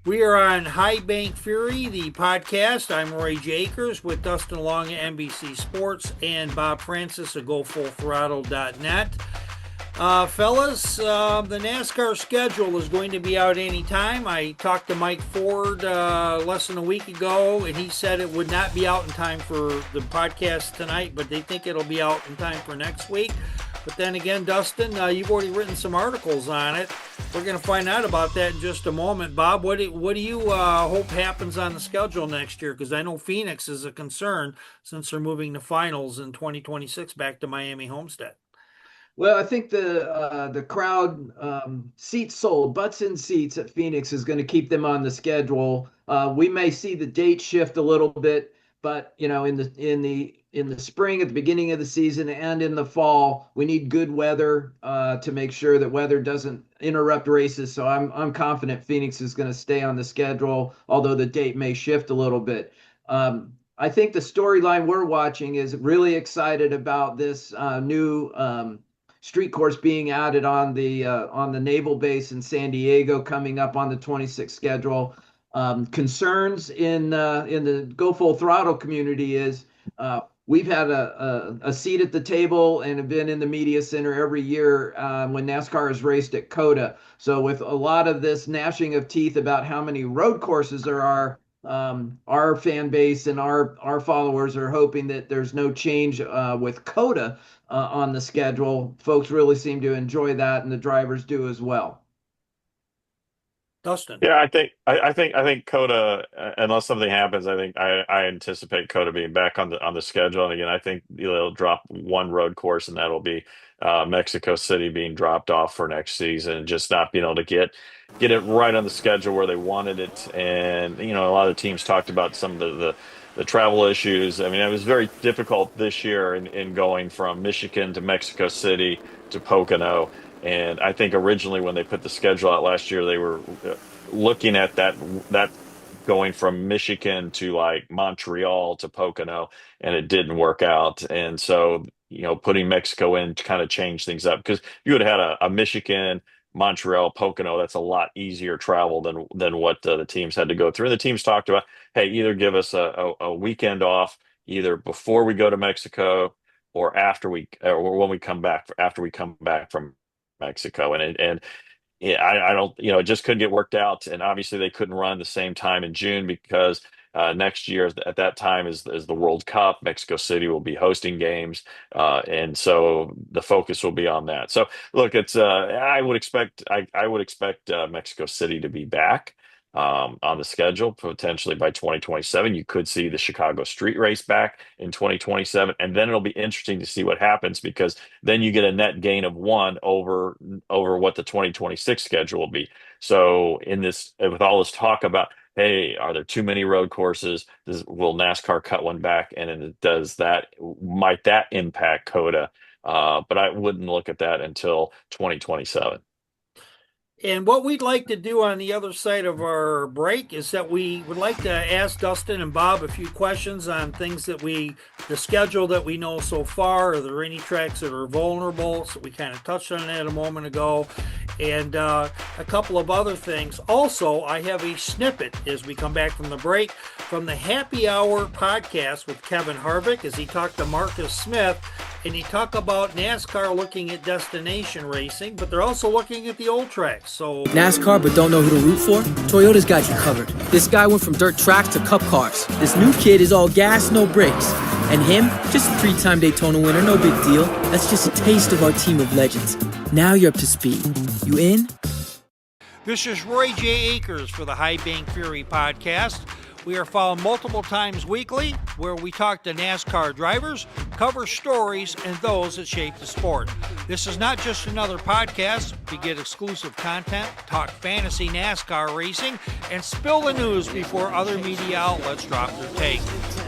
We are on High Bank Fury, the podcast. I'm Roy J. Akers with Dustin Long at NBC Sports and Bob Francis at GoFullThrottle.net. Fellas, the NASCAR schedule is going to be out anytime. I talked to Mike Ford less than a week ago, and he said it would not be out in time for the podcast tonight, but they think it'll be out in time for next week. But then again, Dustin, you've already written some articles on it. We're going to find out about that in just a moment. Bob, what do you hope happens on the schedule next year? Because I know Phoenix is a concern since they're moving to finals in 2026 back to Miami Homestead. Well, I think the crowd seats sold, butts in seats at Phoenix is going to keep them on the schedule. We may see the date shift a little bit, but in the spring, at the beginning of the season, and in the fall, we need good weather to make sure that weather doesn't interrupt races. So I'm confident Phoenix is going to stay on the schedule, although the date may shift a little bit. I think the storyline we're watching is really excited about this new street course being added on the naval base in San Diego coming up on the 26th schedule. Concerns in the Go Full Throttle community is we've had a seat at the table and have been in the media center every year when NASCAR has raced at COTA. So with a lot of this gnashing of teeth about how many road courses there are, our fan base and our followers are hoping that there's no change with COTA on the schedule. Folks really seem to enjoy that, and the drivers do as well. Dustin. Yeah, I think Coda, unless something happens, I anticipate Coda being back on the schedule. And again, I think they'll drop one road course, and that'll be Mexico City being dropped off for next season, and just not being able to get it right on the schedule where they wanted it. And a lot of the teams talked about some of the travel issues. I mean, it was very difficult this year in going from Michigan to Mexico City to Pocono. And I think originally when they put the schedule out last year, they were looking at that going from Michigan to like Montreal to Pocono, and it didn't work out. And so, putting Mexico in to kind of change things up, because you would have had a Michigan, Montreal, Pocono. That's a lot easier travel than what the teams had to go through. And the teams talked about, hey, either give us a weekend off, either before we go to Mexico or or when we come back, after we come back from Mexico. And yeah, I don't, it just couldn't get worked out. And obviously they couldn't run the same time in June because next year at that time is the World Cup. Mexico City will be hosting games. And so the focus will be on that. So look, it's I would expect Mexico City to be back on the schedule potentially by 2027. You could see the Chicago street race back in 2027, and then it'll be interesting to see what happens, because then you get a net gain of one over what the 2026 schedule will be. So with all this talk about, hey, are there too many road courses? Will NASCAR cut one back? And might that impact COTA? But I wouldn't look at that until 2027. And what we'd like to do on the other side of our break is that we would like to ask Dustin and Bob a few questions on things the schedule that we know so far. Are there any tracks that are vulnerable? So we kind of touched on that a moment ago. And a couple of other things. Also, I have a snippet as we come back from the break from the Happy Hour podcast with Kevin Harvick as he talked to Marcus Smith, and he talked about NASCAR looking at destination racing, but they're also looking at the old tracks. So NASCAR but don't know who to root for? Toyota's got you covered. This guy went from dirt tracks to cup cars. This new kid is all gas, no brakes. And him, just a 3-time Daytona winner, no big deal. That's just a taste of our team of legends. Now you're up to speed. You in? This is Roy J. Akers for the High Bank Fury podcast. We are found multiple times weekly where we talk to NASCAR drivers, cover stories, and those that shape the sport. This is not just another podcast. We get exclusive content, talk fantasy NASCAR racing, and spill the news before other media outlets drop their take.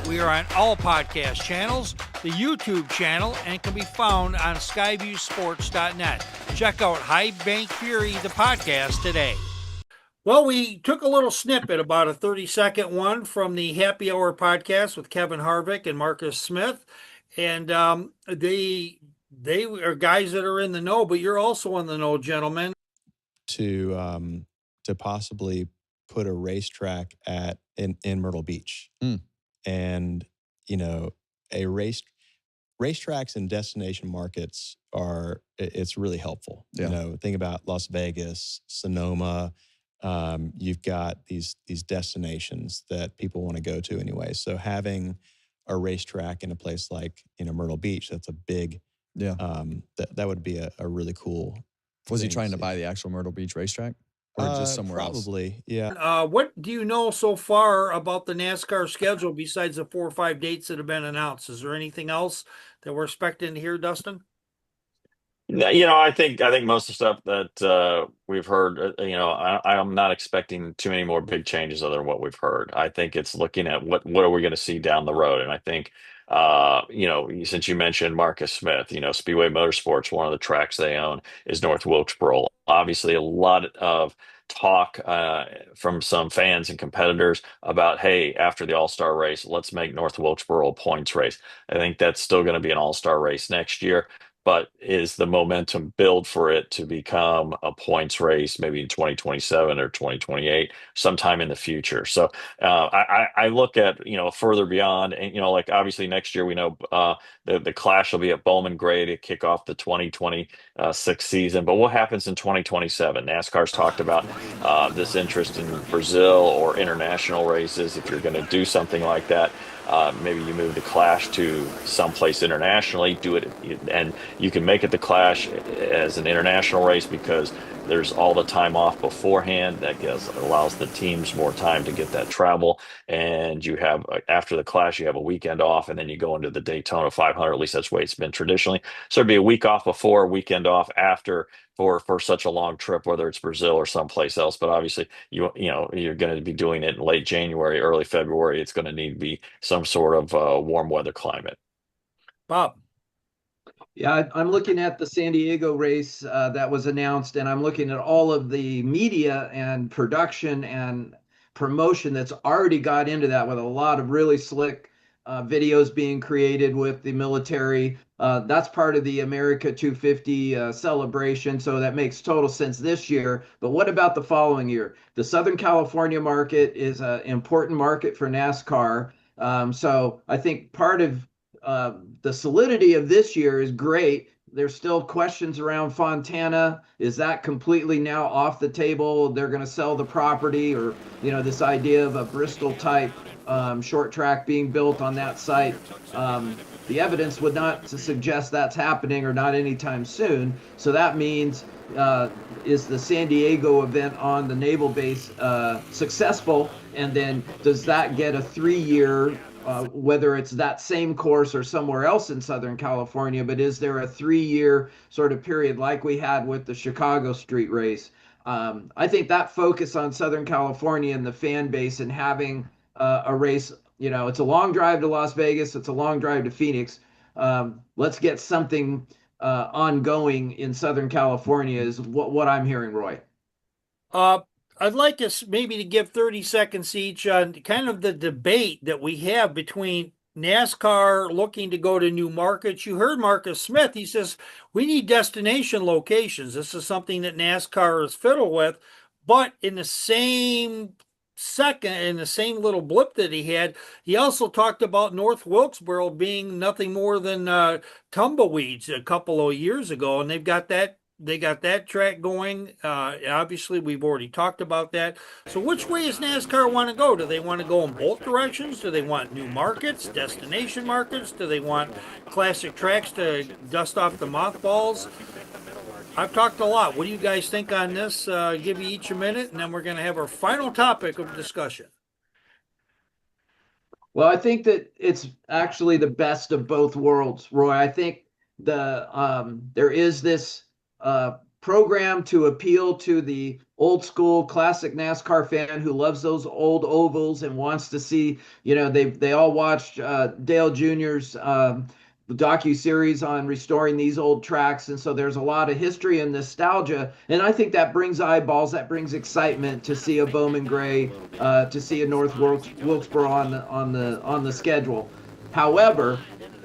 We are on all podcast channels, the YouTube channel, and can be found on skyviewsports.net. Check out High Bank Fury, the podcast, today. Well, we took a little snippet, about a 30-second one, from the Happy Hour podcast with Kevin Harvick and Marcus Smith. And they are guys that are in the know, but you're also in the know, gentlemen. To possibly put a racetrack in Myrtle Beach. And, a racetracks and destination markets it's really helpful. Yeah. Think about Las Vegas, Sonoma. You've got these destinations that people want to go to anyway. So having a racetrack in a place like, Myrtle Beach, that's a big, Yeah. that would be a really cool. Was he thing trying to see. buy the actual Myrtle Beach racetrack? Or just somewhere else? Probably, yeah. What do you know so far about the NASCAR schedule besides the 4 or 5 dates that have been announced? Is there anything else that we're expecting to hear, Dustin? I think most of the stuff that we've heard, I'm not expecting too many more big changes other than what we've heard. I think it's looking at what are we going to see down the road, and I think since you mentioned Marcus Smith, Speedway Motorsports, one of the tracks they own is North Wilkesboro. Obviously, a lot of talk from some fans and competitors about, hey, after the All-Star race, let's make North Wilkesboro a points race. I think that's still going to be an All-Star race next year. But is the momentum build for it to become a points race maybe in 2027 or 2028, sometime in the future? So I look at, further beyond, and, like obviously next year we know the Clash will be at Bowman Gray to kick off the 2026 season. But what happens in 2027? NASCAR's talked about this interest in Brazil or international races. If you're going to do something like that, maybe you move the Clash to someplace internationally, do it, and you can make it the Clash as an international race because there's all the time off beforehand. That allows the teams more time to get that travel. And you have, after the Clash, you have a weekend off, and then you go into the Daytona 500. At least that's the way it's been traditionally. So it'd be a week off before, a weekend off after for such a long trip, whether it's Brazil or someplace else. But obviously, you're going to be doing it in late January, early February. It's going to need to be some sort of warm weather climate. Bob. Yeah, I'm looking at the San Diego race that was announced, and I'm looking at all of the media and production and promotion that's already got into that, with a lot of really slick videos being created with the military. That's part of the America 250 celebration, so that makes total sense this year. But what about the following year? The Southern California market is an important market for NASCAR. So I think part of the solidity of this year is great. There's still questions around Fontana. Is that completely now off the table? They're going to sell the property, or this idea of a Bristol type short track being built on that site. The evidence would not suggest that's happening, or not anytime soon. So that means, is the San Diego event on the naval base successful? And then does that get a 3-year, whether it's that same course or somewhere else in Southern California, but is there a 3-year sort of period like we had with the Chicago street race? I think that focus on Southern California and the fan base, and having a race, it's a long drive to Las Vegas, it's a long drive to Phoenix. Let's get something ongoing in Southern California is what I'm hearing, Roy. I'd like us maybe to give 30 seconds each on kind of the debate that we have between NASCAR looking to go to new markets. You heard Marcus Smith. He says, we need destination locations. This is something that NASCAR is fiddle with. But in the same second, in the same little blip that he had, he also talked about North Wilkesboro being nothing more than tumbleweeds a couple of years ago. And they've got that. They got that track going. Obviously, we've already talked about that. So which way does NASCAR want to go? Do they want to go in both directions? Do they want new markets, destination markets? Do they want classic tracks to dust off the mothballs? I've talked a lot. What do you guys think on this? Give you each a minute, and then we're going to have our final topic of discussion. Well, I think that it's actually the best of both worlds, Roy. I think there is this program to appeal to the old school classic NASCAR fan who loves those old ovals and wants to see, they all watched Dale Jr.'s docu-series on restoring these old tracks. And so there's a lot of history and nostalgia. And I think that brings eyeballs, that brings excitement to see a Bowman Gray, to see a North Wilkesboro on the schedule. However,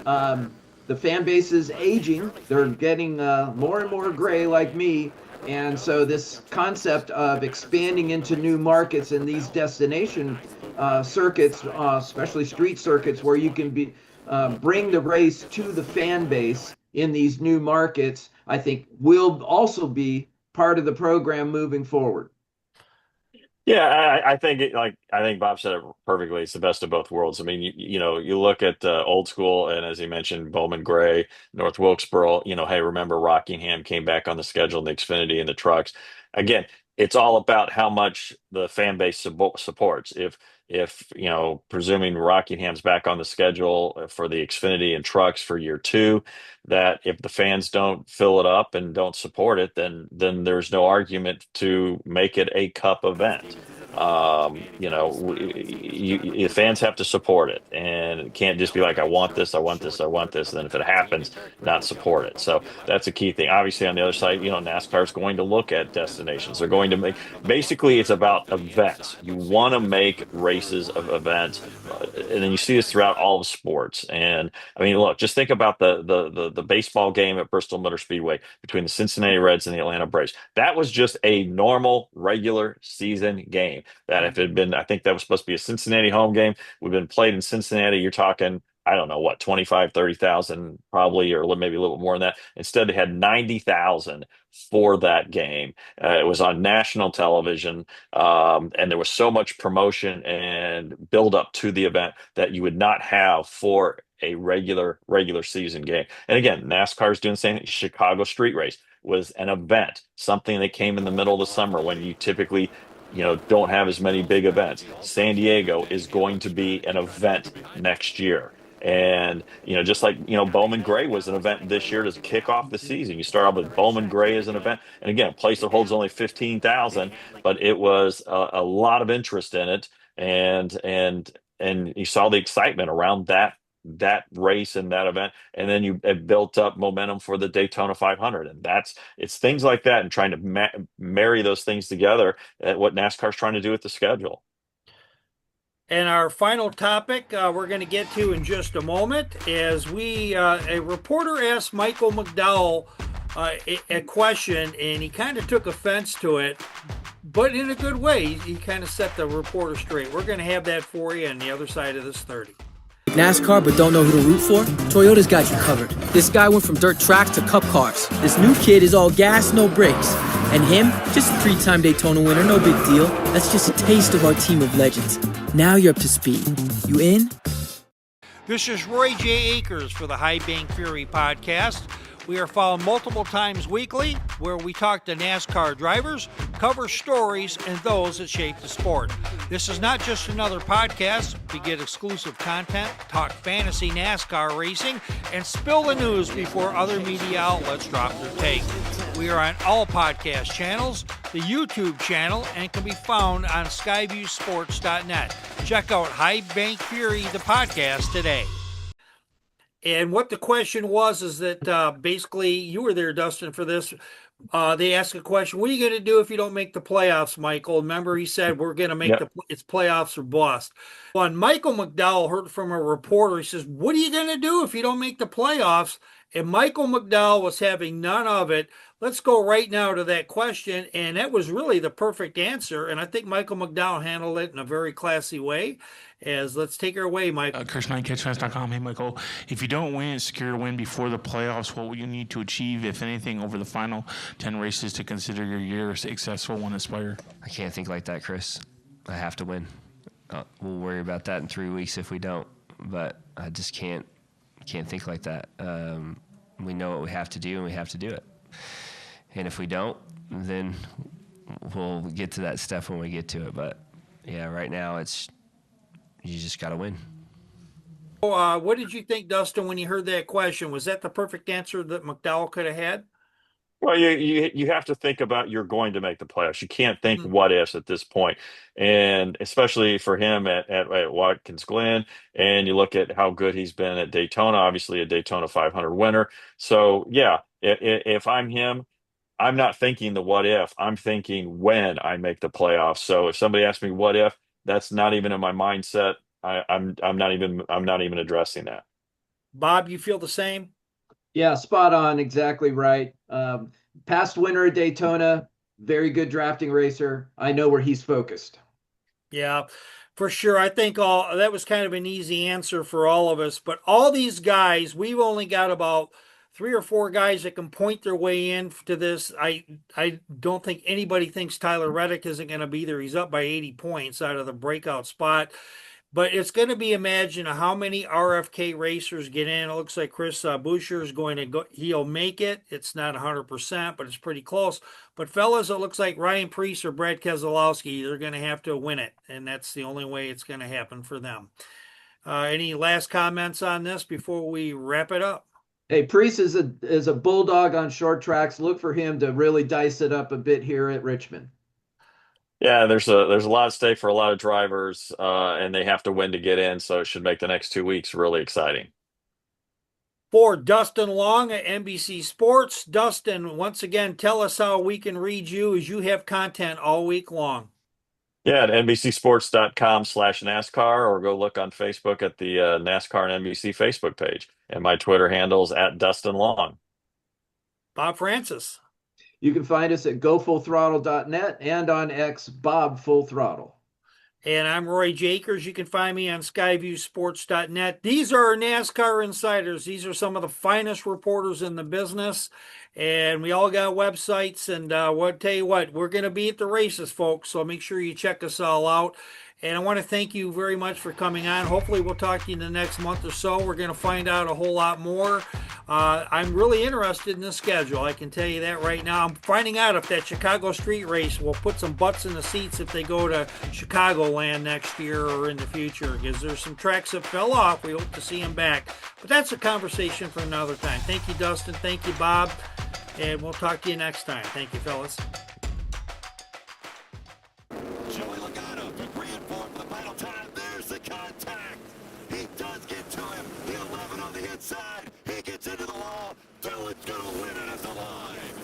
the fan base is aging. They're getting more and more gray like me. And so this concept of expanding into new markets and these destination circuits, especially street circuits, where you can bring the race to the fan base in these new markets, I think will also be part of the program moving forward. Yeah, I think I think Bob said it perfectly. It's the best of both worlds. I mean, you look at old school, and as he mentioned, Bowman Gray, North Wilkesboro. Hey, remember Rockingham came back on the schedule, and the Xfinity and the trucks. Again, it's all about how much the fan base supports. If presuming Rockingham's back on the schedule for the Xfinity and trucks for year two, that if the fans don't fill it up and don't support it, then there's no argument to make it a cup event. The fans have to support it, and it can't just be like, I want this, I want this, I want this. And then if it happens, not support it. So that's a key thing. Obviously, on the other side, NASCAR is going to look at destinations. They're going to basically, it's about events. You want to make races of events, and then you see this throughout all of sports. And I mean, look, just think about the baseball game at Bristol Motor Speedway between the Cincinnati Reds and the Atlanta Braves. That was just a normal regular season game. That if it had been, I think that was supposed to be a Cincinnati home game, we've been played in Cincinnati. You're talking, I don't know what, 25, 30,000 probably, or maybe a little more than that. Instead, they had 90,000 for that game. It was on national television, and there was so much promotion and build up to the event that you would not have for a regular season game. And again, NASCAR is doing the same thing. Chicago Street Race was an event, something that came in the middle of the summer when you typically don't have as many big events. San Diego is going to be an event next year. And, just like, Bowman Gray was an event this year to kick off the season. You start off with Bowman Gray as an event. And again, a place that holds only 15,000, but it was a lot of interest in it. And you saw the excitement around that race and that event, and then you have built up momentum for the Daytona 500, and it's things like that, and trying to marry those things together at what NASCAR is trying to do with the schedule. And our final topic we're going to get to in just a moment, as a reporter asked Michael McDowell a question, and he kind of took offense to it, but in a good way. He kind of set the reporter straight. We're going to have that for you on the other side of this 30. NASCAR but don't know who to root for? Toyota's got you covered. This guy went from dirt track to cup cars. This new kid is all gas, no brakes. And him, just a 3-time Daytona winner, no big deal. That's just a taste of our team of legends. Now you're up to speed. You in? This is Roy J. Akers for the High Bank Fury podcast. We are followed multiple times weekly, where we talk to NASCAR drivers, cover stories, and those that shape the sport. This is not just another podcast. We get exclusive content, talk fantasy NASCAR racing, and spill the news before other media outlets drop their take. We are on all podcast channels, the YouTube channel, and can be found on skyviewsports.net. Check out High Bank Fury, the podcast, today. And what the question was is that basically, you were there, Dustin, for this. They asked a question: what are you going to do if you don't make the playoffs, Michael? Remember, he said we're going to make it's playoffs or bust. When Michael McDowell heard from a reporter, he says, what are you going to do if you don't make the playoffs? And Michael McDowell was having none of it. Let's go right now to that question, and that was really the perfect answer. And I think Michael McDowell handled it in a very classy way. Let's take her away, Mike. Chris9catchfast.com. Hey, Michael, if you don't secure a win before the playoffs, what will you need to achieve, if anything, over the final 10 races to consider your year a successful one, Aspire? I can't think like that, Chris. I have to win. We'll worry about that in 3 weeks if we don't, but I just can't think like that. We know what we have to do, and we have to do it. And if we don't, then we'll get to that stuff when we get to it. But, yeah, right now you just got to win. What did you think, Dustin, when you heard that question? Was that the perfect answer that McDowell could have had? Well, you have to think about, you're going to make the playoffs. You can't think what ifs at this point. And especially for him at Watkins Glen, and you look at how good he's been at Daytona, obviously a Daytona 500 winner. So, yeah, if I'm him, I'm not thinking the what if. I'm thinking when I make the playoffs. So if somebody asks me what if, that's not even in my mindset. I'm not even addressing that. Bob, you feel the same? Yeah, spot on. Exactly right. past winner at Daytona, very good drafting racer. I know where he's focused. Yeah, for sure. I think all that was kind of an easy answer for all of us. But all these guys, we've only got about 3 or 4 guys that can point their way into this. I don't think anybody thinks Tyler Reddick isn't going to be there. He's up by 80 points out of the breakout spot. But it's going to be imagine how many RFK racers get in. It looks like Chris Boucher is going to go. He'll make it. It's not 100%, but it's pretty close. But fellas, it looks like Ryan Preece or Brad Keselowski, they're going to have to win it, and that's the only way it's going to happen for them. Any last comments on this before we wrap it up? Hey, Preece is a bulldog on short tracks. Look for him to really dice it up a bit here at Richmond. Yeah, there's a lot at stake for a lot of drivers, and they have to win to get in. So it should make the next 2 weeks really exciting. For Dustin Long at NBC Sports, Dustin, once again, tell us how we can read you as you have content all week long. Yeah, at NBCSports.com/NASCAR, or go look on Facebook at the NASCAR and NBC Facebook page. And my Twitter handle's at Dustin Long. Bob Francis. You can find us at gofullthrottle.net and on X, Bob Full Throttle. And I'm Roy Jakers. You can find me on skyviewsports.net. These are our NASCAR insiders. These are some of the finest reporters in the business. And we all got websites. And we'll tell you what, we're going to be at the races, folks. So make sure you check us all out. And I want to thank you very much for coming on. Hopefully we'll talk to you in the next month or so. We're going to find out a whole lot more. I'm really interested in the schedule. I can tell you that right now. I'm finding out if that Chicago street race will put some butts in the seats if they go to Chicagoland next year or in the future, because there's some tracks that fell off. We hope to see them back. But that's a conversation for another time. Thank you, Dustin. Thank you, Bob. And we'll talk to you next time. Thank you, fellas. He gets into the wall. Dylan's gonna win it as a line.